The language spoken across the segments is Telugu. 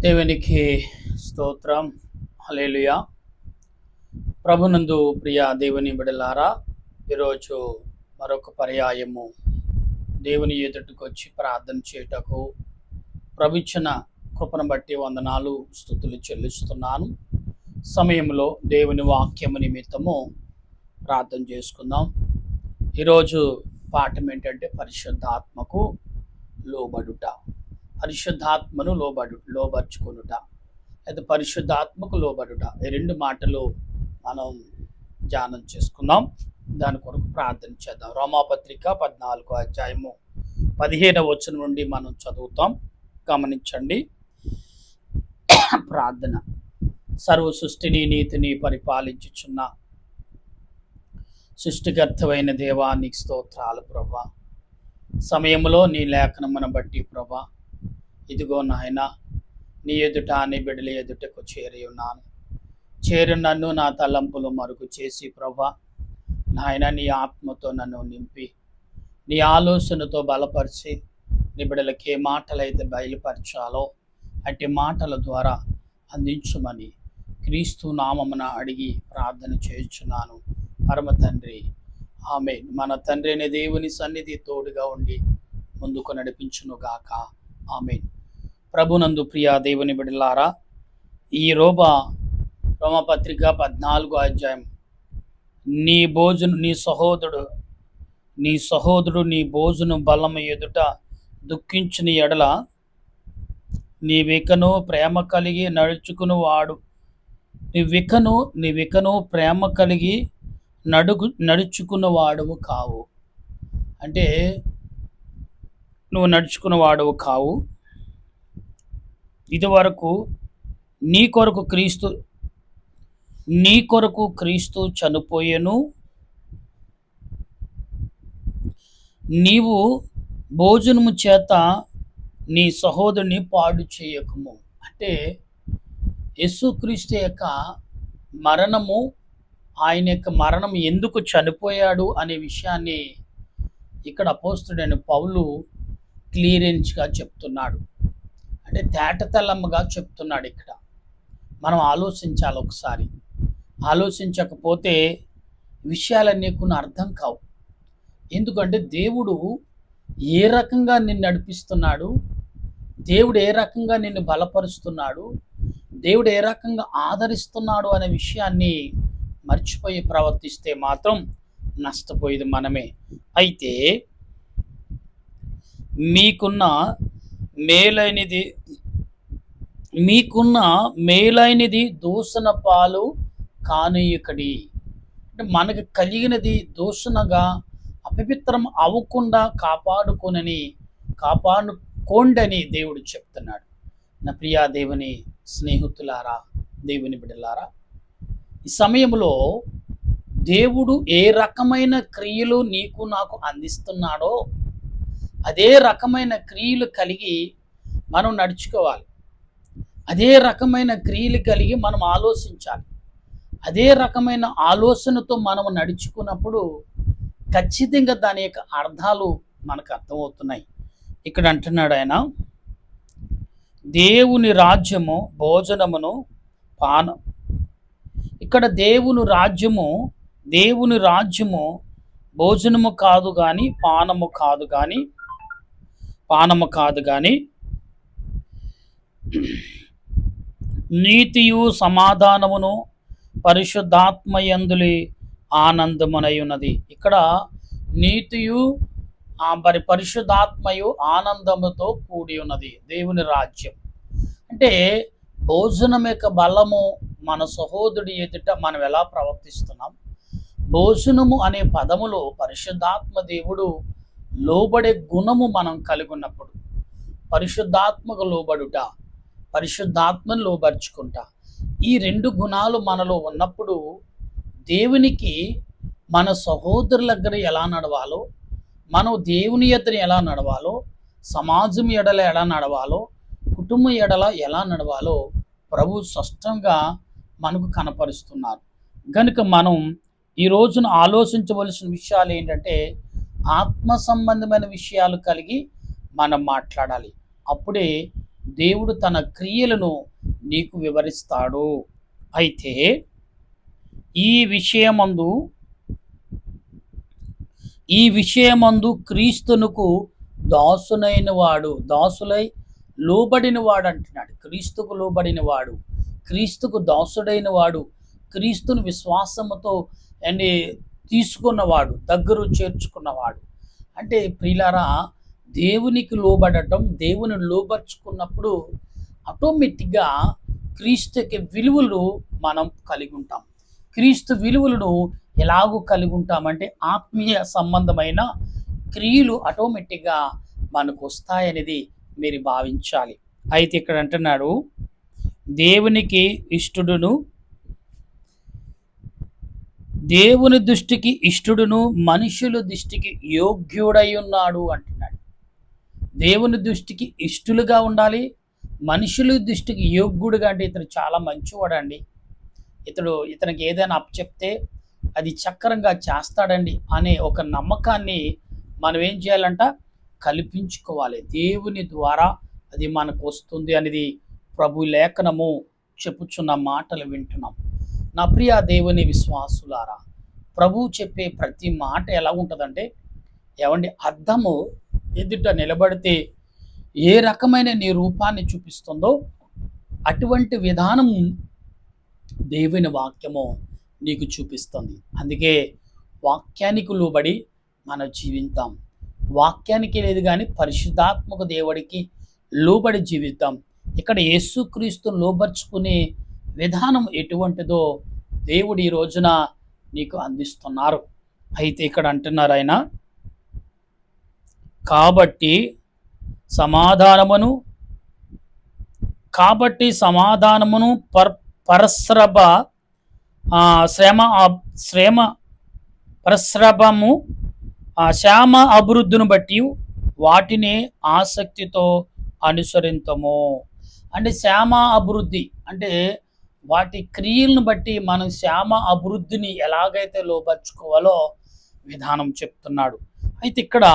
దేవునికి స్తోత్రం. హల్లెలూయా. ప్రభునందు ప్రియ దేవుని బిడ్డలారా, ఈరోజు మరొక పర్యాయము దేవుని ఎదుటకు వచ్చి ప్రార్థన చేయుటకు ప్రభుచ్చిన కృపను బట్టి వందనాలు స్తుతులు చెల్లిస్తున్నాను. సమయంలో దేవుని వాక్యము నిమిత్తము ప్రార్థన చేసుకుందాం. ఈరోజు పాఠం ఏంటంటే పరిశుద్ధాత్మకు లోబడుట. పరిశుద్ధాత్మను లోబర్చుకొనుట, అయితే పరిశుద్ధాత్మకు లోబడుట, ఈ రెండు మాటలు మనం ధ్యానం చేసుకుందాం. దాని కొరకు ప్రార్థన చేద్దాం. రోమాపత్రిక 14వ అధ్యాయము 15వ వచనం నుండి మనం చదువుతాం. గమనించండి. ప్రార్థన. సర్వ సృష్టిని నీతిని పరిపాలించుచున్న సృష్టికర్తవైన దేవానికి స్తోత్రాలు ప్రభా. సమయంలో నీ లేఖనమును బట్టి ప్రభా, ఇదిగో నాయన, నీ ఎదుట నీ బిడ్డల ఎదుటకు చేరి ఉన్నాను. చేరి నన్ను నా తలంపులు మరుగు చేసి ప్రభా నాయన, నీ ఆత్మతో నన్ను నింపి, నీ ఆలోచనతో బలపరిచి, నీ బిడ్డలకి ఏ మాటలైతే బయలుపరచాలో అట్టి మాటల ద్వారా అందించమని క్రీస్తు నామమున అడిగి ప్రార్థన చేయుచున్నాను పరమ తండ్రి, ఆమేన్. మన తండ్రి అనే దేవుని సన్నిధి తోడుగా ఉండి ముందుకు నడిపించునుగాక, ఆమేన్. ప్రభునందు ప్రియ దేవుని బిడ్డలారా, ఈ రోమపత్రిక 14వ అధ్యాయం, నీ సహోదరుడు నీ భోజను బలము ఎదుట దుఃఖించిన ఎడల నీవికను ప్రేమ కలిగి నడుచుకునివాడు నీవికను ప్రేమ కలిగి నడుచుకున్నవాడవు కావు. అంటే నువ్వు నడుచుకున్నవాడవు కావు. ఇదివరకు నీ కొరకు క్రీస్తు చనిపోయెను. నీవు భోజనము చేత నీ సహోదరుని పాడు చేయకము. అంటే యేసుక్రీస్తు యొక్క మరణము, ఆయన యొక్క మరణం ఎందుకు చనిపోయాడు అనే విషయాన్ని ఇక్కడ అపోస్తలుడైన పౌలు క్లియరెన్స్గా చెప్తున్నాడు. అంటే తేటతెల్లముగా చెప్తున్నాడు. ఇక్కడ మనం ఆలోచించాలి. ఒకసారి ఆలోచించకపోతే విషయాలన్నీ కొన్ని అర్థం కావు. ఎందుకంటే దేవుడు ఏ రకంగా నిన్ను నడిపిస్తున్నాడు, దేవుడు ఏ రకంగా నిన్ను బలపరుస్తున్నాడు, దేవుడు ఏ రకంగా ఆదరిస్తున్నాడు అనే విషయాన్ని మర్చిపోయి ప్రవర్తిస్తే మాత్రం నష్టపోయేది మనమే. అయితే మీకున్న మేలైనది దూషణ పాలు కానీయకడి. అంటే మనకు కలిగినది దూషణగా అపవిత్రం అవ్వకుండా కాపాడుకోండని దేవుడు చెప్తున్నాడు. నా ప్రియా దేవుని స్నేహితులారా, దేవుని బిడ్డలారా, ఈ సమయంలో దేవుడు ఏ రకమైన క్రియలు నీకు నాకు అందిస్తున్నాడో అదే రకమైన క్రియలు కలిగి మనం నడుచుకోవాలి. అదే రకమైన క్రియలు కలిగి మనం ఆలోచించాలి. అదే రకమైన ఆలోచనతో మనం నడుచుకున్నప్పుడు ఖచ్చితంగా దాని యొక్క అర్థాలు మనకు అర్థమవుతున్నాయి. ఇక్కడ అంటున్నాడు ఆయన, దేవుని రాజ్యము భోజనమును పానం. ఇక్కడ దేవుని రాజ్యము భోజనము కాదు కానీ పానము కాదు కానీ నీతియు సమాధానమును పరిశుద్ధాత్మయందులి ఆనందమునై ఉన్నది. ఇక్కడ నీతియు పరిశుద్ధాత్మయు ఆనందముతో కూడి ఉన్నది దేవుని రాజ్యం. అంటే భోజనం యొక్క బలము మన సహోదరుడి ఎదుట మనం ఎలా ప్రవర్తిస్తున్నాం. భోజనము అనే పదములో పరిశుద్ధాత్మ దేవుడు లోబడే గుణము మనం కలిగి ఉన్నప్పుడు, పరిశుద్ధాత్మకు లోబడుట, పరిశుద్ధాత్మను లోబర్చుకుంటా, ఈ రెండు గుణాలు మనలో ఉన్నప్పుడు దేవునికి మన సహోదరుల దగ్గర ఎలా నడవాలో, మనం దేవుని ఎదుట ఎలా నడవాలో, సమాజం ఎడల ఎలా నడవాలో, కుటుంబం ఎడల ఎలా నడవాలో ప్రభు స్పష్టంగా మనకు కనపరుస్తున్నారు. కనుక మనం ఈ రోజున ఆలోచించవలసిన విషయాలు ఏంటంటే, ఆత్మ సంబంధమైన విషయాలు కలిగి మనం మాట్లాడాలి. అప్పుడే దేవుడు తన క్రియలను నీకు వివరిస్తాడు. అయితే ఈ విషయమందు ఈ విషయమందు క్రీస్తునకు దాసులై లోబడిన వాడు అంటున్నాడు. క్రీస్తుకు లోబడిన వాడు, క్రీస్తుకు దాసుడైన వాడు, క్రీస్తుని విశ్వాసముతో అండి తీసుకున్నవాడు, దగ్గర చేర్చుకున్నవాడు. అంటే ప్రియులారా, దేవునికి లోబడటం, దేవుని లోబర్చుకున్నప్పుడు ఆటోమేటిక్గా క్రీస్తుకి విలువలు మనం కలిగి ఉంటాం. క్రీస్తు విలువలను ఎలాగూ కలిగి ఉంటామంటే ఆత్మీయ సంబంధమైన క్రియలు ఆటోమేటిక్గా మనకు వస్తాయనేది మీరు భావించాలి. అయితే ఇక్కడ అంటున్నాడు, దేవునికి ఇష్టడును, దేవుని దృష్టికి ఇష్టడును, మనుషుల దృష్టికి యోగ్యుడై ఉన్నాడు అంటున్నాడు. దేవుని దృష్టికి ఇష్టలుగా ఉండాలి, మనుషుల దృష్టికి యోగ్యుడుగా. అంటే ఇతను చాలా మంచివాడండి, ఇతనికి ఏదైనా అప్పచెప్తే అది చక్కరంగా చేస్తాడండి అనే ఒక నమ్మకాన్ని మనం ఏం చేయాలంట, కల్పించుకోవాలి. దేవుని ద్వారా అది మనకు వస్తుంది అనేది ప్రభు లేఖనము చెప్పుచున్న మాటలు వింటున్నాం. నా ప్రియ దేవుని విశ్వాసులారా, ప్రభు చెప్పే ప్రతి మాట ఎలా ఉంటుందంటే, ఏమండి, అద్దము ఎదుట నిలబడితే ఏ రకమైన నీ రూపాన్ని చూపిస్తుందో అటువంటి విధానం దేవుని వాక్యము నీకు చూపిస్తుంది. అందుకే వాక్యానికి లోబడి మనం జీవిద్దాం. వాక్యానికి లేదు కానీ పరిశుద్ధాత్మక దేవుడికి లోబడి జీవిద్దాం. ఇక్కడ యేసుక్రీస్తును లోబర్చుకునే విధానం ఎటువంటిదో దేవుడు ఈ రోజున నీకు అందిస్తున్నారు. అయితే ఇక్కడ అంటున్నారు ఆయన, కాబట్టి సమాధానమును పరస్రభ పరస్రభము శ్యామ అభివృద్ధిని బట్టి వాటిని ఆసక్తితో అనుసరించము. అంటే శ్యామ అభివృద్ధి అంటే వాటి క్రియలను బట్టి మనం శ్యామ అభివృద్ధిని ఎలాగైతే లోపరుచుకోవాలో విధానం చెప్తున్నాడు. అయితే ఇక్కడ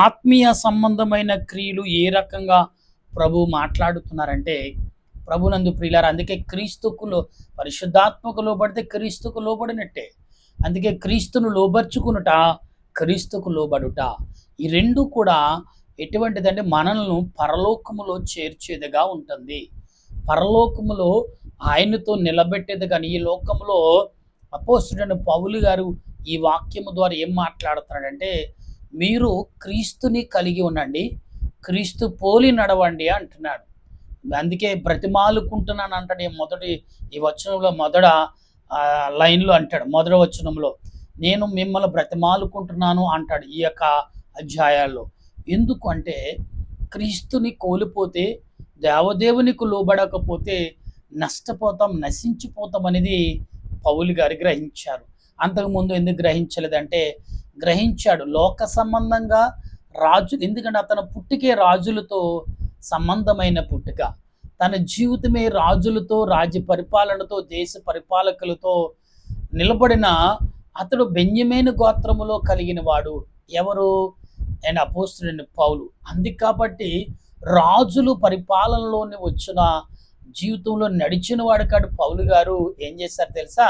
ఆత్మీయ సంబంధమైన క్రియలు ఏ రకంగా ప్రభు మాట్లాడుతున్నారంటే, ప్రభునందు ప్రియులారా, అందుకే క్రీస్తుకు పరిశుద్ధాత్మకు లోబడితే క్రీస్తుకు లోబడినట్టే. అందుకే క్రీస్తును లోబర్చుకునుట, క్రీస్తుకు లోబడుట, ఈ రెండు కూడా ఎటువంటిదంటే మనల్ని పరలోకములో చేర్చేదిగా ఉంటుంది. పరలోకములో ఆయనతో నిలబెట్టేది. కానీ ఈ లోకంలో అపోస్తలుడైన పౌలు గారు ఈ వాక్యము ద్వారా ఏం మాట్లాడుతున్నాడంటే, మీరు క్రీస్తుని కలిగి ఉండండి, క్రీస్తు పోలి నడవండి అంటున్నాడు. అందుకే బ్రతిమాలుకుంటున్నాను అంటాడు. ఈ వచనంలో మొదట లైన్లో అంటాడు, మొదటి వచనంలో నేను మిమ్మల్ని బ్రతిమాలుకుంటున్నాను అంటాడు ఈ యొక్క అధ్యాయాల్లో. ఎందుకు అంటే, క్రీస్తుని కోల్పోతే, దేవదేవునికి లోబడకపోతే నష్టపోతాం, నశించిపోతాం అనేది పౌలు గారు గ్రహించారు. అంతకుముందు ఎందుకు గ్రహించలేదంటే, గ్రహించాడు లోక సంబంధంగా రాజులు, ఎందుకంటే అతను పుట్టికే రాజులతో సంబంధమైన పుట్టుక, తన జీవితమే రాజులతో, రాజ్య పరిపాలనతో, దేశ పరిపాలకులతో నిలబడిన అతడు బెన్యమీను గోత్రములో కలిగిన వాడు. ఎవరు? ఆయన అపోస్తలుడైన పౌలు. అందుకు కాబట్టి రాజులు పరిపాలనలోని వచ్చిన జీవితంలో నడిచిన వాడు కాడు పౌలు గారు. ఏం చేశారు తెలుసా?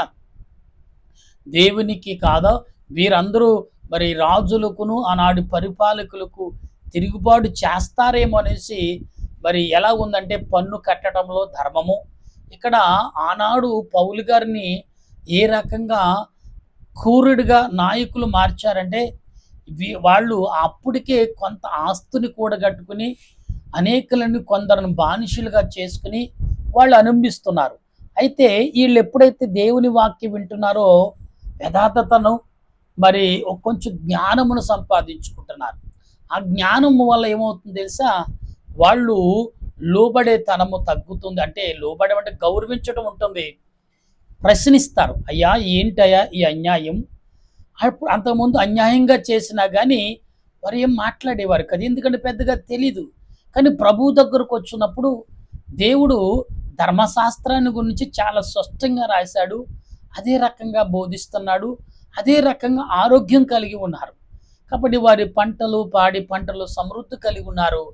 దేవునికి కాదా వీరందరూ మరి రాజులకును ఆనాటి పరిపాలకులకు తిరుగుబాటు చేస్తారేమో అనేసి, మరి ఎలా ఉందంటే పన్ను కట్టడంలో ధర్మము. ఇక్కడ ఆనాడు పౌలు గారిని ఏ రకంగా క్రూరుడిగా నాయకులు మార్చారంటే, వాళ్ళు అప్పటికే కొంత ఆస్తిని కూడగట్టుకుని అనేకులను కొందరిని బానిసలుగా చేసుకుని వాళ్ళు అనుభవిస్తున్నారు. అయితే వీళ్ళు ఎప్పుడైతే దేవుని వాక్యం వింటున్నారో యథార్థతను మరి కొంచెం జ్ఞానమును సంపాదించుకుంటున్నారు. ఆ జ్ఞానము వల్ల ఏమవుతుంది తెలుసా? వాళ్ళు లోబడే తనము తగ్గుతుంది. అంటే లోబడే అంటే గౌరవించడం ఉంటుంది. ప్రశ్నిస్తారు, అయ్యా ఏంటయ్యా ఈ అన్యాయం? అప్పుడు అంతకుముందు అన్యాయంగా చేసినా కానీ వారు ఏం మాట్లాడేవారు కదా, ఎందుకంటే పెద్దగా తెలీదు. కానీ ప్రభు దగ్గరకు వచ్చినప్పుడు దేవుడు ధర్మశాస్త్రాన్ని గురించి చాలా స్పష్టంగా రాశాడు, అదే రకంగా బోధిస్తున్నాడు, అదే రకంగా ఆరోగ్యం కలిగి ఉన్నారు. కాబట్టి వారి పంటలు, పాడి పంటలు సమృద్ధి కలిగి ఉన్నారు.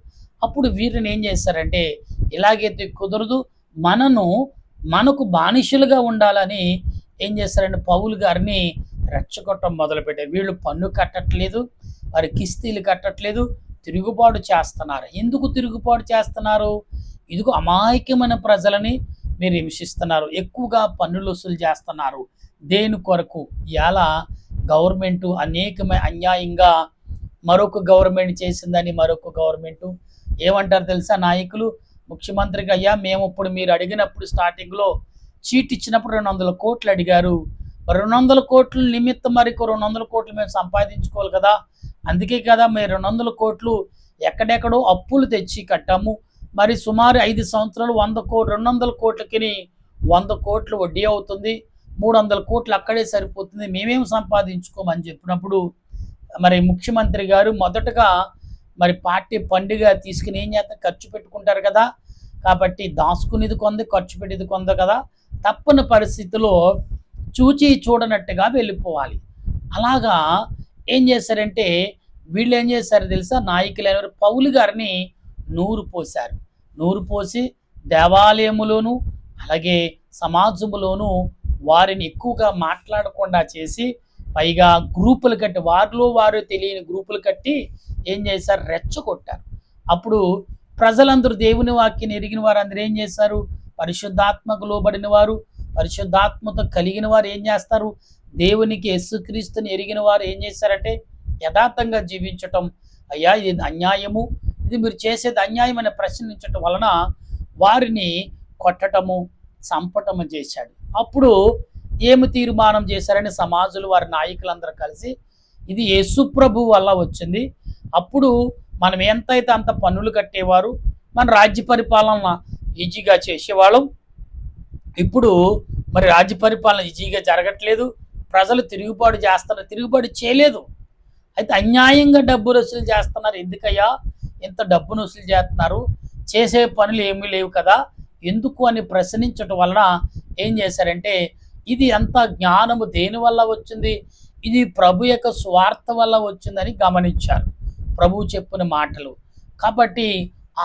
అప్పుడు వీరిని ఏం చేశారంటే, ఇలాగైతే కుదరదు, మనకు బానిసలుగా ఉండాలని ఏం చేశారంటే పౌలు గారిని రెచ్చగొట్టడం మొదలుపెట్టారు. వీళ్ళు పన్ను కట్టట్లేదు, వారి కిస్తీలు కట్టట్లేదు, తిరుగుబాటు చేస్తున్నారు. ఎందుకు తిరుగుబాటు చేస్తున్నారు? ఇదిగో అమాయకమైన ప్రజలని మీరు హింసిస్తున్నారు, ఎక్కువగా పన్నులు వసూలు చేస్తున్నారు. దేని కొరకు? ఇలా గవర్నమెంట్ అనేకమైన అన్యాయంగా మరొక గవర్నమెంట్ చేసిందని మరొక గవర్నమెంట్ ఏమంటారు తెలుసా నాయకులు? ముఖ్యమంత్రికి, అయ్యా మేము ఇప్పుడు మీరు అడిగినప్పుడు స్టార్టింగ్లో చీట్ ఇచ్చినప్పుడు 200 కోట్లు అడిగారు, 200 కోట్ల నిమిత్తం మరి 200 కోట్లు మేము సంపాదించుకోవాలి కదా, అందుకే కదా మేము 200 కోట్లు ఎక్కడెక్కడో అప్పులు తెచ్చి కట్టాము, మరి సుమారు 5 సంవత్సరాలు 200 కోట్లకి 100 కోట్లు వడ్డీ అవుతుంది, 300 కోట్లు అక్కడే సరిపోతుంది, మేమేం సంపాదించుకోమని చెప్పినప్పుడు మరి ముఖ్యమంత్రి గారు మొదటగా మరి పార్టీ పండుగ తీసుకుని ఏం చేస్తారు, ఖర్చు పెట్టుకుంటారు కదా, కాబట్టి దాచుకునేది కొంది, ఖర్చు పెట్టేది కొంద కదా, తప్పని పరిస్థితిలో చూచి చూడనట్టుగా వెళ్ళిపోవాలి. అలాగా ఏం చేశారంటే వీళ్ళు ఏం చేశారు తెలుసా, నాయకులు పౌలు గారిని నూరు పోశారు. నూరు పోసి దేవాలయములోను అలాగే సమాజములోను వారిని ఎక్కువగా మాట్లాడకుండా చేసి, పైగా గ్రూపులు కట్టి వారిలో వారు తెలియని గ్రూపులు కట్టి ఏం చేశారు, రెచ్చగొట్టారు. అప్పుడు ప్రజలందరూ దేవుని వాక్యాన్ని ఎరిగిన వారు అందరూ ఏం చేశారు, పరిశుద్ధాత్మకు లోబడిన వారు, పరిశుద్ధాత్మతో కలిగిన వారు ఏం చేస్తారు, దేవునికి యేసుక్రీస్తుని ఎరిగిన వారు ఏం చేశారంటే యథార్థంగా జీవించటం, అయ్యా ఇది అన్యాయము, ఇది మీరు చేసేది అన్యాయం అని ప్రశ్నించటం వలన వారిని కొట్టటము చంపటము చేశాడు. అప్పుడు ఏమి తీర్మానం చేశారని సమాజులు వారి నాయకులందరూ కలిసి, ఇది యేసుప్రభు వల్ల వచ్చింది, అప్పుడు మనం ఎంతైతే అంత పన్నులు కట్టేవారు, మన రాజ్య పరిపాలన ఈజీగా చేసేవాళ్ళం, ఇప్పుడు మరి రాజ్య పరిపాలన ఈజీగా జరగట్లేదు, ప్రజలు తిరుగుబాటు చేస్తున్నారు, తిరుగుబాటు చేయలేదు, అయితే అన్యాయంగా డబ్బులు వసూలు చేస్తున్నారు, ఎందుకయ్యా ఇంత డబ్బును వసూలు చేస్తున్నారు, చేసే పనులు ఏమీ లేవు కదా, ఎందుకు అని ప్రశ్నించటం వలన ఏం చేశారంటే, ఇది అంత జ్ఞానము దేని వల్ల వచ్చింది, ఇది ప్రభు యొక్క స్వార్థ వల్ల వచ్చిందని గమనించారు ప్రభువు చెప్పిన మాటలు. కాబట్టి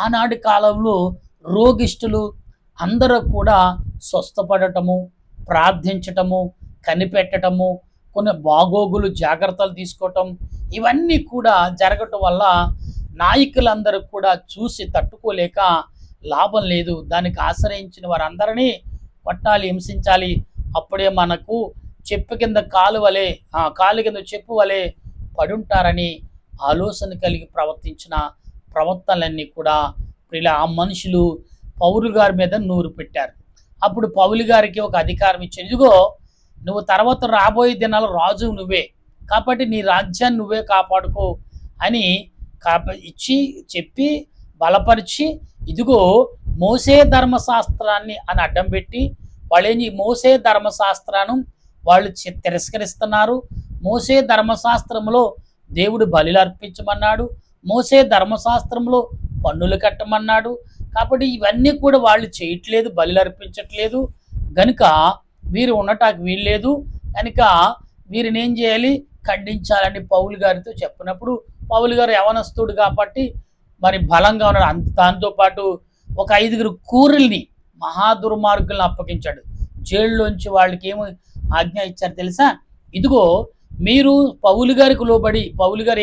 ఆనాటి కాలంలో రోగిష్టులు అందరూ కూడా స్వస్థపడటము, ప్రార్థించటము, కనిపెట్టటము, కొన్ని బాగోగులు జాగ్రత్తలు తీసుకోవటం, ఇవన్నీ కూడా జరగటం వల్ల నాయకులందరూ కూడా చూసి తట్టుకోలేక లాభం లేదు, దానికి ఆశ్రయించిన వారందరినీ కొట్టాలి, హింసించాలి, అప్పుడే మనకు చెప్పు కింద కాలు కింద చెప్పు వలె పడుంటారని ఆలోచన కలిగి ప్రవర్తించిన ప్రవర్తనలన్నీ కూడా ఆ మనుషులు పౌలు గారి మీద నూరు పెట్టారు. అప్పుడు పౌలు గారికి ఒక అధికారం ఇచ్చారు, ఇదిగో నువ్వు తర్వాత రాబోయే దినాలు రాజు నువ్వే, కాబట్టి నీ రాజ్యాన్ని నువ్వే కాపాడుకో అని ఇచ్చి చెప్పి బలపరిచి, ఇదిగో మోసే ధర్మశాస్త్రాన్ని అని అడ్డం పెట్టి వాళ్ళేంటి మోసే ధర్మశాస్త్రాన్ని వాళ్ళు తిరస్కరిస్తున్నారు, మోసే ధర్మశాస్త్రంలో దేవుడు బలిలు అర్పించమన్నాడు, మోసే ధర్మశాస్త్రంలో పన్నులు కట్టమన్నాడు, కాబట్టి ఇవన్నీ కూడా వాళ్ళు చేయట్లేదు, బలిలు అర్పించట్లేదు, గనుక వీరు ఉండటానికి వీల్లేదు, కనుక వీరిని ఏం చేయాలి, ఖండించాలని పౌలు గారితో చెప్పినప్పుడు పౌలు గారు యవనస్తుడు కాబట్టి మరి బలంగా ఉన్నాడు, దాంతోపాటు ఒక 5 కూరల్ని మహాదుర్మార్గులను అప్పగించాడు, జైల్లోంచి వాళ్ళకి ఏమి ఆజ్ఞ ఇచ్చారు తెలుసా, ఇదిగో మీరు పౌలు గారికి లోబడి పౌలు గారు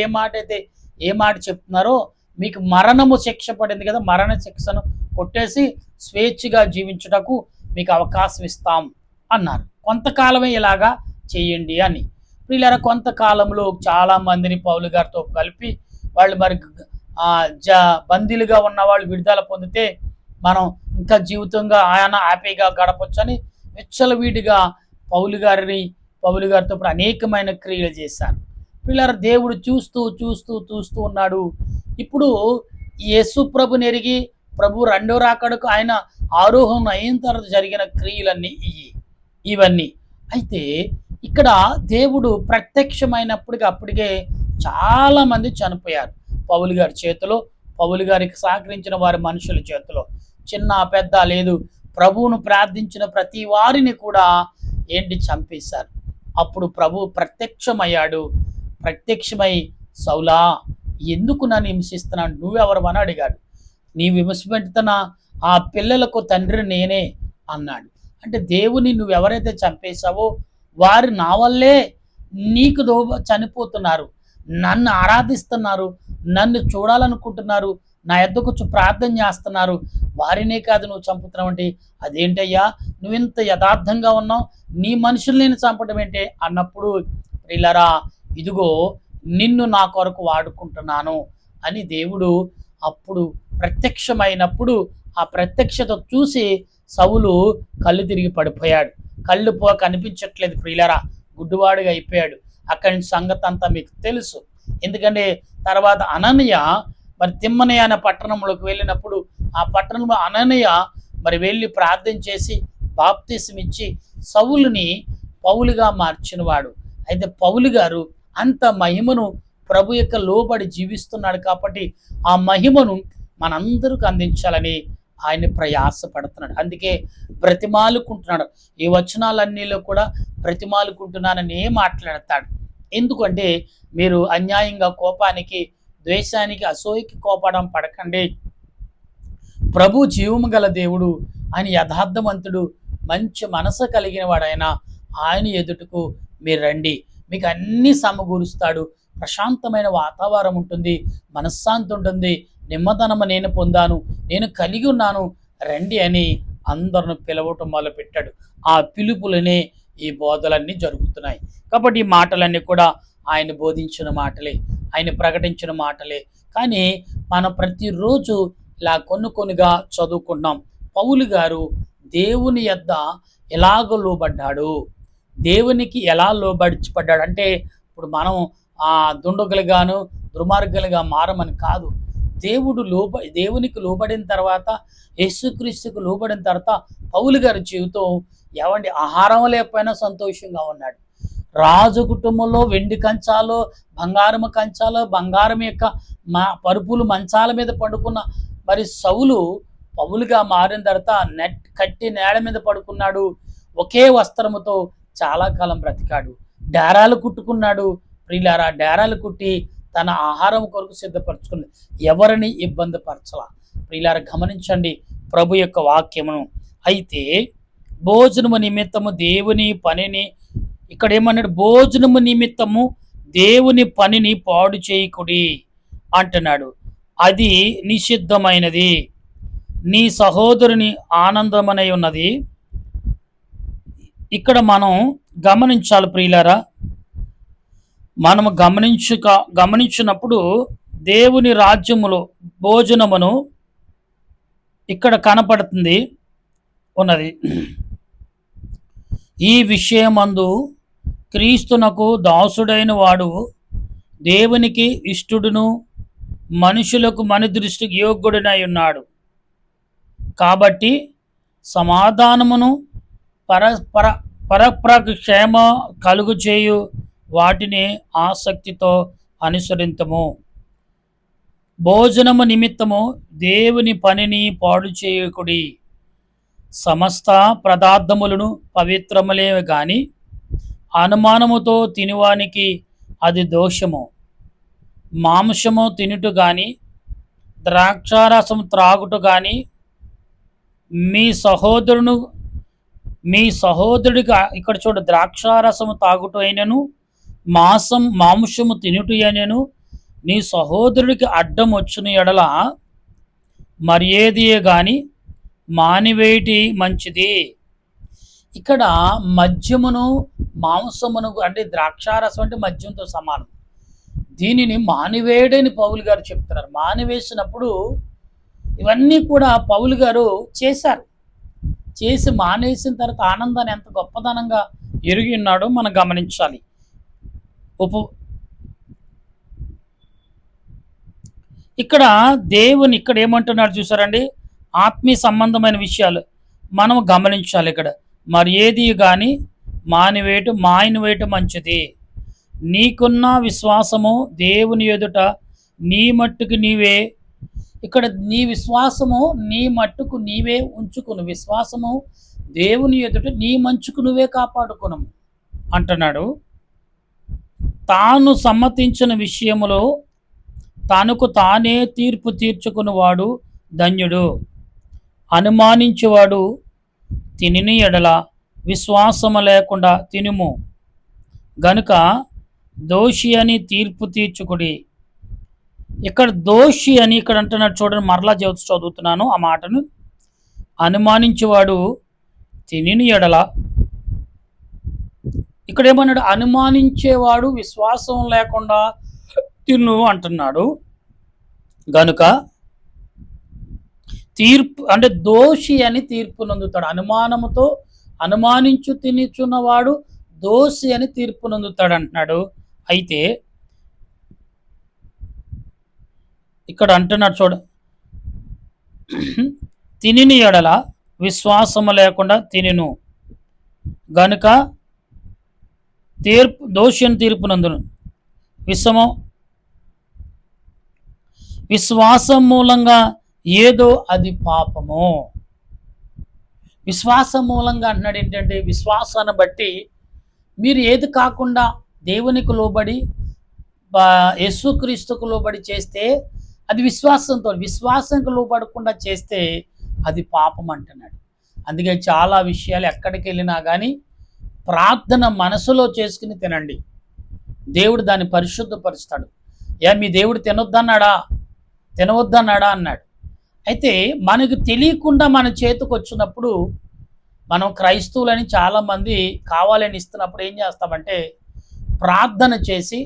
ఏ మాట చెప్తున్నారో మీకు మరణము శిక్ష పడింది కదా, మరణ శిక్షను కొట్టేసి స్వేచ్ఛగా జీవించుటకు మీకు అవకాశం ఇస్తాం అన్నారు. కొంతకాలమే ఇలాగా చేయండి అని. వీళ్ళ కొంతకాలంలో చాలా మందిని పౌలు గారితో కలిపి వాళ్ళు మరి బందీలుగా ఉన్న వాళ్ళు విడుదల పొందితే మనం ఇంకా జీవితంగా ఆయన హ్యాపీగా గడపొచ్చని విచ్చలవిడిగా పౌలు గారితో అనేకమైన క్రియలు చేశారు. వీళ్ళ దేవుడు చూస్తూ చూస్తూ చూస్తూ ఉన్నాడు. ఇప్పుడు యేసు ప్రభుని ఎరిగి ప్రభు రెండో రాకడకు ఆయన ఆరోహణ అయిన తర్వాత జరిగిన క్రియలన్నీ ఇవన్నీ అయితే ఇక్కడ దేవుడు ప్రత్యక్షమైనప్పటికీ అప్పటికే చాలా మంది చనిపోయారు పౌలు గారి చేతిలో, పౌలు గారికి సహకరించిన వారి మనుషుల చేతిలో, చిన్న పెద్ద లేదు, ప్రభువును ప్రార్థించిన ప్రతి వారిని కూడా చంపేశారు. అప్పుడు ప్రభు ప్రత్యక్షమయ్యాడు. ప్రత్యక్షమై, సౌలా ఎందుకు నన్ను హింసిస్తున్నాడు, నువ్వెవరు అని అడిగాడు. నీ విమర్శపెడుతున్న ఆ పిల్లలకు తండ్రి నేనే అన్నాడు. అంటే దేవుని నువ్వెవరైతే చంపేశావో వారు నా వల్లే నీకు చనిపోతున్నారు, నన్ను ఆరాధిస్తున్నారు, నన్ను చూడాలనుకుంటున్నారు, నా యొద్దకు వచ్చి ప్రార్థన చేస్తున్నారు, వారినే కాదు నువ్వు చంపుతున్నావు అంటే అదేంటయ్యా నువ్వు ఇంత యథార్థంగా ఉన్నావు, నీ మనుషులు నేను చంపడం ఏంటి అన్నప్పుడు, ప్రియులారా ఇదిగో నిన్ను నా కొరకు వాడుకుంటున్నాను అని దేవుడు అప్పుడు ప్రత్యక్షమైనప్పుడు ఆ ప్రత్యక్షత చూసి సౌలు కళ్ళు తిరిగి పడిపోయాడు. కళ్ళు కనిపించట్లేదు ప్రియులారా, గుడ్డివాడుగా అయిపోయాడు. అక్కడి నుంచి సంగతి అంతా మీకు తెలుసు. ఎందుకంటే తర్వాత అననీయ మరి తిమ్మని అనే పట్టణంలోకి వెళ్ళినప్పుడు ఆ పట్టణంలో అననీయ మరి వెళ్ళి ప్రార్థన చేసి బాప్తిసం ఇచ్చి సౌలుని పౌలుగా మార్చినవాడు. అయితే పౌలు గారు అంత మహిమను ప్రభు యొక్క లోబడి జీవిస్తున్నాడు కాబట్టి ఆ మహిమను మనందరికి అందించాలని ఆయన ప్రయాసపడుతున్నాడు. అందుకే బ్రతిమాలుకుంటున్నాడు. ఈ వచనాలన్నీలో కూడా బ్రతిమాలుకుంటున్నానని మాట్లాడతాడు. ఎందుకంటే మీరు అన్యాయంగా కోపానికి, ద్వేషానికి, అసూయకి కోపడం పడకండి. ప్రభు జీవము గల దేవుడు, ఆయన యథార్థవంతుడు, మంచి మనసు కలిగిన వాడైనా ఆయన ఎదుటకు మీరు రండి, మీకు అన్నీ సమకూరుస్తాడు. ప్రశాంతమైన వాతావరణం ఉంటుంది, మనశ్శాంతి ఉంటుంది, నెమ్మదనము నేను పొందాను, నేను కలిగి ఉన్నాను, రండి అని అందరిని పిలవటం మొదలుపెట్టాడు. ఆ పిలుపులనే ఈ బోధలన్నీ జరుగుతున్నాయి. కాబట్టి ఈ మాటలన్నీ కూడా ఆయన బోధించిన మాటలే, ఆయన ప్రకటించిన మాటలే. కానీ మనం ప్రతిరోజు ఇలా కొన్నిగా చదువుకుంటున్నాం. పౌలు గారు దేవుని యొద్ద ఎలాగ లోబడ్డాడు, దేవునికి ఎలా లోబడిపడ్డాడు అంటే ఇప్పుడు మనం దుండగులుగాను దుర్మార్గులుగా మారమని కాదు. దేవునికి లోబడిన తర్వాత, యేసుక్రీస్తుకు లోబడిన తర్వాత పౌలు గారి జీవితం ఏమండి ఆహారం లేకపోయినా సంతోషంగా ఉన్నాడు. రాజు కుటుంబంలో వెండి కంచాలు, బంగారము కంచాలు, బంగారం యొక్క పరుపులు మంచాల మీద పడుకున్న మరి సౌలు పౌలుగా మారిన తర్వాత కట్టి నేల మీద పడుకున్నాడు. ఒకే వస్త్రముతో చాలా కాలం బ్రతికాడు. డేరాలు కుట్టుకున్నాడు. ప్రియులారా డేరాలు కుట్టి తన ఆహారం కొరకు సిద్ధపరచుకుంది, ఎవరిని ఇబ్బంది పరచలా. ప్రియులారా గమనించండి ప్రభు యొక్క వాక్యమును. అయితే భోజనము నిమిత్తము దేవుని పనిని, ఇక్కడ ఏమన్నాడు, భోజనము నిమిత్తము దేవుని పనిని పాడు చేయకుడి అంటున్నాడు. అది నిషిద్ధమైనది, నీ సహోదరుని ఆనందమనై ఉన్నది. ఇక్కడ మనం గమనించాలి ప్రియులారా, మనము గమనించినప్పుడు దేవుని రాజ్యములో భోజనమును ఇక్కడ కనపడుతుంది ఉన్నది. ఈ విషయమందు క్రీస్తునకు దాసుడైన వాడు దేవునికి ఇష్టుడును మనుషులకు మన దృష్టికి యోగ్యుడనై ఉన్నాడు. కాబట్టి సమాధానమును పరప్రక్షేమ కలుగు చేయు వాటిని ఆసక్తితో అనుసరింతము. భోజనము నిమిత్తము దేవుని పనిని పాడు చేయకుడి. సమస్త పదార్థములను పవిత్రములే గాని అనుమానముతో తినువానికి అది దోషము. మాంసము తినుట గాని ద్రాక్షారసం త్రాగుట గాని మీ సహోదరుడిగా, ఇక్కడ చూడ, ద్రాక్షారసము తాగుట అయినను మాంసము తినుట అయినను నీ సహోదరుడికి అడ్డం వచ్చిన ఎడల మరి ఏదియే గాని మానివేటి మంచిది. ఇక్కడ మద్యమును మాంసమును అంటే ద్రాక్షారసం అంటే మద్యంతో సమానం, దీనిని మానివేయడని పౌలు గారు చెప్తున్నారు. మానివేసినప్పుడు ఇవన్నీ కూడా పౌలు గారు చేశారు. చేసి మానేసిన తర్వాత ఆనందాన్ని ఎంత గొప్పదనంగా ఎరిగి ఉన్నాడో మనం గమనించాలి. ఇక్కడ దేవుని ఇక్కడ ఏమంటున్నాడు చూసారండి, ఆత్మీయ సంబంధమైన విషయాలు మనం గమనించాలి. ఇక్కడ మరి ఏది కానీ మానివేయటం మంచిది. నీకున్న విశ్వాసము దేవుని ఎదుట నీ మట్టుకు నీవే, ఇక్కడ నీ విశ్వాసము నీ మట్టుకు నీవే ఉంచుకును, విశ్వాసము దేవుని ఎదుట నీ మంచుకు నువ్వే కాపాడుకును అంటున్నాడు. తాను సమ్మతించిన విషయములో తనకు తానే తీర్పు తీర్చుకున్నవాడు ధన్యుడు. అనుమానించువాడు తినిని ఎడల విశ్వాసము లేకుండా తినుము, గనుక దోషి అని తీర్పు తీర్చుకుడి. ఇక్కడ దోషి అని ఇక్కడ అంటున్నాడు చూడండి, మరలా చదువుతున్నాను ఆ మాటను. అనుమానించేవాడు తినిని ఎడల, ఇక్కడ ఏమన్నాడు? అనుమానించేవాడు విశ్వాసం లేకుండా తిను అంటున్నాడు. గనుక తీర్పు అంటే దోషి అని తీర్పు నొందుతాడు. అనుమానముతో అనుమానించు తినిచున్నవాడు దోషి అని తీర్పు నొందుతాడు అంటున్నాడు. అయితే ఇక్కడ అంటున్నాడు చూడ, తినిని ఎడల విశ్వాసము లేకుండా తినిను, గనుక దోషి అని తీర్పు నందును. విశ్వాసం మూలంగా ఏదో అది పాపము. విశ్వాసం మూలంగా అంటున్నాడు ఏంటంటే, విశ్వాసాన్ని బట్టి మీరు ఏది కాకుండా దేవునికి లోబడి యేసుక్రీస్తుకు లోబడి చేస్తే అది విశ్వాసంకు లోబడకుండా చేస్తే అది పాపం అంటున్నాడు. అందుకే చాలా విషయాలు ఎక్కడికి వెళ్ళినా కానీ ప్రార్థన మనసులో చేసుకుని తినండి, దేవుడు దాన్ని పరిశుద్ధపరుస్తాడు. మీ దేవుడు తినవద్దన్నాడా అన్నాడు. అయితే మనకు తెలియకుండా మన చేతికి వచ్చినప్పుడు, మనం క్రైస్తవులని చాలామంది కావాలని ఇస్తున్నప్పుడు ఏం చేస్తామంటే ప్రార్థన చేసి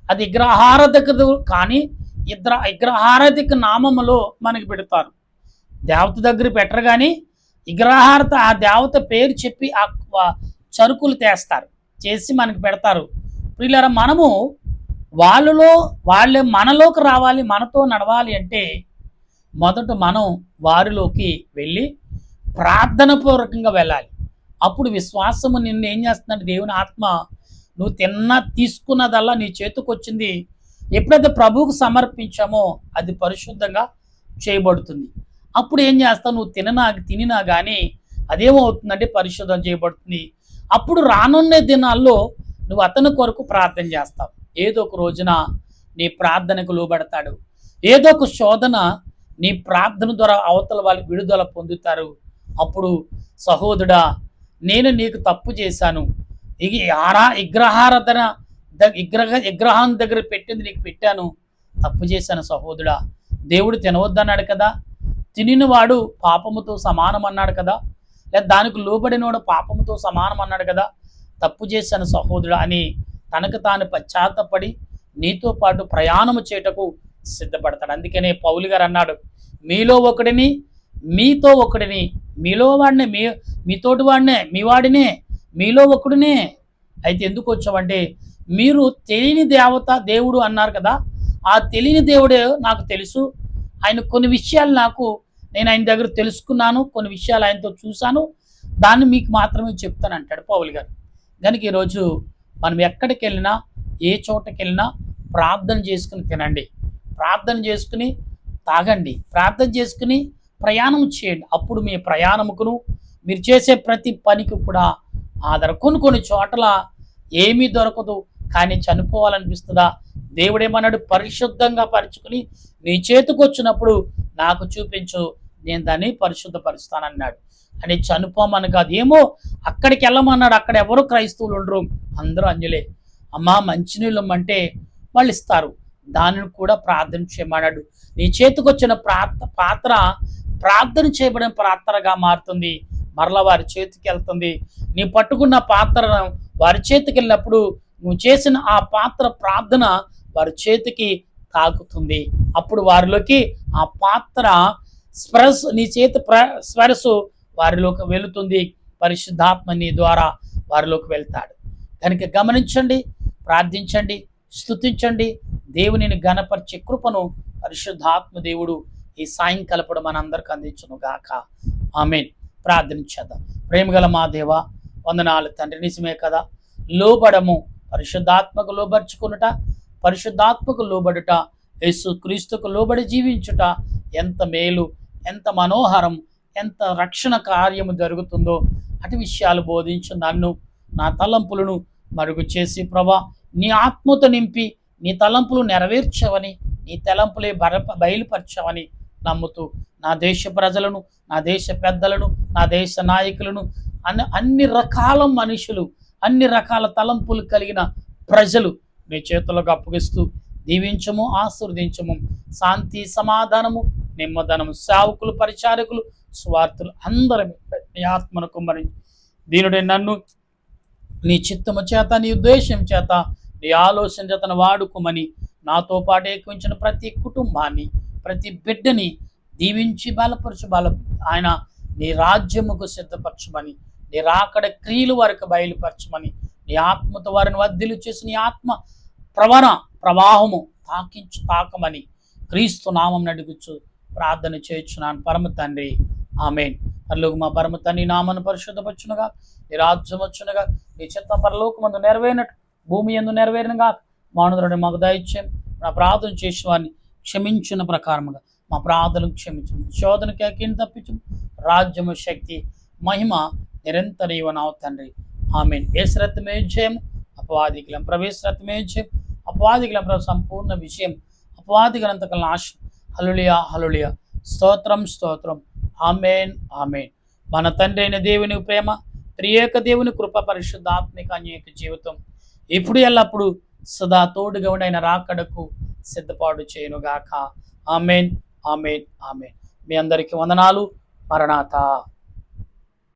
అది విగ్రహారాధకుడు కానీ విగ్రహారాధిక నామములో మనకి పెడతారు. దేవత దగ్గర పెట్టరు కానీ విగ్రహారత ఆ దేవత పేరు చెప్పి ఆ చరుకులు చేసి మనకి పెడతారు. ప్రియులారా, మనము వాళ్ళే మనలోకి రావాలి, మనతో నడవాలి అంటే మొదట మనం వారిలోకి వెళ్ళి ప్రార్థన పూర్వకంగా వెళ్ళాలి. అప్పుడు విశ్వాసము నిన్ను ఏం చేస్తుందంటే, దేవుని ఆత్మ నువ్వు తీసుకున్నదల్లా నీ చేతికి వచ్చింది ఎప్పుడైతే ప్రభువుకు సమర్పించామో అది పరిశుద్ధంగా చేయబడుతుంది. అప్పుడు ఏం చేస్తావు, నువ్వు తినినా కానీ అదేమవుతుందంటే పరిశుద్ధం చేయబడుతుంది. అప్పుడు రానున్న దినాల్లో నువ్వు అతని కొరకు ప్రార్థన చేస్తావు. ఏదో ఒక రోజున నీ ప్రార్థనకు లోబడతాడు. ఏదో ఒక శోధన నీ ప్రార్థన ద్వారా అవతల వాళ్ళు విడుదల పొందుతారు. అప్పుడు సహోదరుడా, నేను నీకు తప్పు చేశాను, విగ్రహం దగ్గర పెట్టింది నీకు పెట్టాను, తప్పు చేశాను సహోదరుడా. దేవుడు తినవద్దన్నాడు కదా, తినినవాడు పాపముతో సమానం అన్నాడు కదా, లేదా దానికి లోబడినవాడు పాపముతో సమానం అన్నాడు కదా, తప్పు చేశాను సహోదరుడా అని తనకు తాను పశ్చాత్తపడి నీతో పాటు ప్రయాణము చేయటకు సిద్ధపడతాడు. అందుకనే పౌలు గారు అన్నాడు, మీలో ఒకడిని మీతో ఒకడిని, మీలో వాడినే మీతోటి వాడినే మీ వాడినే మీలో ఒకడినే. అయితే ఎందుకు వచ్చావంటే, మీరు తెలియని దేవుడు అన్నారు కదా, ఆ తెలియని దేవుడే నాకు తెలుసు, ఆయన కొన్ని విషయాలు నేను ఆయన దగ్గర తెలుసుకున్నాను, కొన్ని విషయాలు ఆయనతో చూశాను, దాన్ని మీకు మాత్రమే చెప్తాను అంటాడు పౌలు గారు. కనుక ఈరోజు మనం ఎక్కడికి వెళ్ళినా ఏ చోటకి వెళ్ళినా ప్రార్థన చేసుకుని తినండి, ప్రార్థన చేసుకుని తాగండి, ప్రార్థన చేసుకుని ప్రయాణం చేయండి. అప్పుడు మీ ప్రయాణముకును మీరు చేసే ప్రతి పనికి కూడా ఆధార. కొన్ని చోట్ల ఏమీ దొరకదు కానీ చనిపోవాలనిపిస్తుందా, దేవుడేమన్నాడు, పరిశుద్ధంగా పరుచుకుని నీ చేతికి వచ్చినప్పుడు నాకు చూపించు, నేను దాన్ని పరిశుద్ధపరుస్తానన్నాడు. అని చనిపోమని కాదు, ఏమో అక్కడికి వెళ్ళమన్నాడు, అక్కడ ఎవరు క్రైస్తవులు ఉండరు, అందరూ అంజలే. అమ్మా మంచినీళ్ళు అంటే వాళ్ళు ఇస్తారు, దానిని కూడా ప్రార్థన చేయమన్నాడు. నీ చేతికి వచ్చిన పాత్ర ప్రార్థన చేయబడిన పాత్రగా మారుతుంది, మరలా వారి చేతికి వెళ్తుంది. నీ పట్టుకున్న పాత్రను వారి చేతికి వెళ్ళినప్పుడు నువ్వు చేసిన ఆ పాత్ర ప్రార్థన వారి చేతికి తాకుతుంది. అప్పుడు వారిలోకి ఆ పాత్ర నీ చేతి స్పర్శ వారిలోకి వెళుతుంది, పరిశుద్ధాత్మ నీ ద్వారా వారిలోకి వెళ్తాడు. కనుక గమనించండి, ప్రార్థించండి, స్తుతించండి, దేవునిని ఘనపరిచే కృపను పరిశుద్ధాత్మ దేవుడు ఈ సాయంకాలప్పుడు మనందరికి అందించును గాక. ఆమేన్. ప్రార్థించేద్దాం. ప్రేమగల మా దేవ, వందనాలు తండ్రి. నిజమే కదా, లోబడము, పరిశుద్ధాత్మకు లోబర్చుకునుట, పరిశుద్ధాత్మకు లోబడుట, యేసు క్రీస్తుకు లోబడి జీవించుట ఎంత మేలు, ఎంత మనోహరం, ఎంత రక్షణ కార్యము జరుగుతుందో అటు విషయాలు బోధించు నన్ను, నా తలంపులను మరుగు చేసి ప్రభా నీ ఆత్మతో నింపి నీ తలంపులు నెరవేర్చవని, నీ తలంపులే బయలుపరచవని నమ్ముతూ నా దేశ ప్రజలను, నా దేశ పెద్దలను, నా దేశ నాయకులను, అన్ని రకాల మనుషులు, అన్ని రకాల తలంపులు కలిగిన ప్రజలు నీ చేతులకు అప్పగిస్తూ దీవించము, ఆశీర్వదించము. శాంతి, సమాధానము, నెమ్మదనము, సేవకులు, పరిచారకులు, స్వార్థులు అందరం నీ ఆత్మను కుమ్మరించి దీనుడే నన్ను నీ చిత్తము చేత, నీ ఉద్దేశం చేత, నీ ఆలోచన చేతను వాడుకోమని నాతో పాటు ఏకవించిన ప్రతి కుటుంబాన్ని, ప్రతి బిడ్డని దీవించి ఆయన నీ రాజ్యముకు సిద్ధపరచమని, నీ రాకడ క్రియలు వారికి బయలుపరచమని, నీ ఆత్మతో వారిని వర్ధిల్లు చేసి నీ ఆత్మ ప్రవాహము తాకమని క్రీస్తు నామం అడుగుచు ప్రార్థన చేయుచున్నాను పరమ తండ్రి, ఆమేన్. పరలోక మా పరమ తండ్రి నామను పరిశుద్ధపరచునుగా, నీ రాజ్యం వచ్చునుగా, నీ చిత్తం పరలోకమందు నెరవేరినట్టు భూమి యందు నెరవేరినగా మానవుడు మాకు దయచేయం. నా ప్రార్థన చేసిన వారిని క్షమించిన ప్రకారముగా మా ప్రార్థనలు క్షమించము, శోధనకి అకిని తప్పించు. రాజ్యము, శక్తి, మహిమ నిరంతరీవనావు తండ్రి, ఆమేన్. ఏసురత్నమే జయం, అపవాదికులం ప్రవేశరత్నమే జయం, అపవాదికులం సంపూర్ణ విజయం, అపవాదికులంతకల నాశనం. హల్లెలూయా, హల్లెలూయా, స్తోత్రం, స్తోత్రం. ఆమేన్, ఆమేన్. మన తండ్రి అయిన దేవుని ప్రేమ, త్రియేక దేవుని కృప, పరిశుద్ధాత్మిక అన్యేక జీవితం ఇప్పుడు ఎల్లప్పుడు సదా తోడుగా ఉండి రాకడకు సిద్ధపాటు చేయనుగాక. ఆమేన్, ఆమేన్, ఆమేన్. మీ అందరికీ వందనాలు. మరణాత.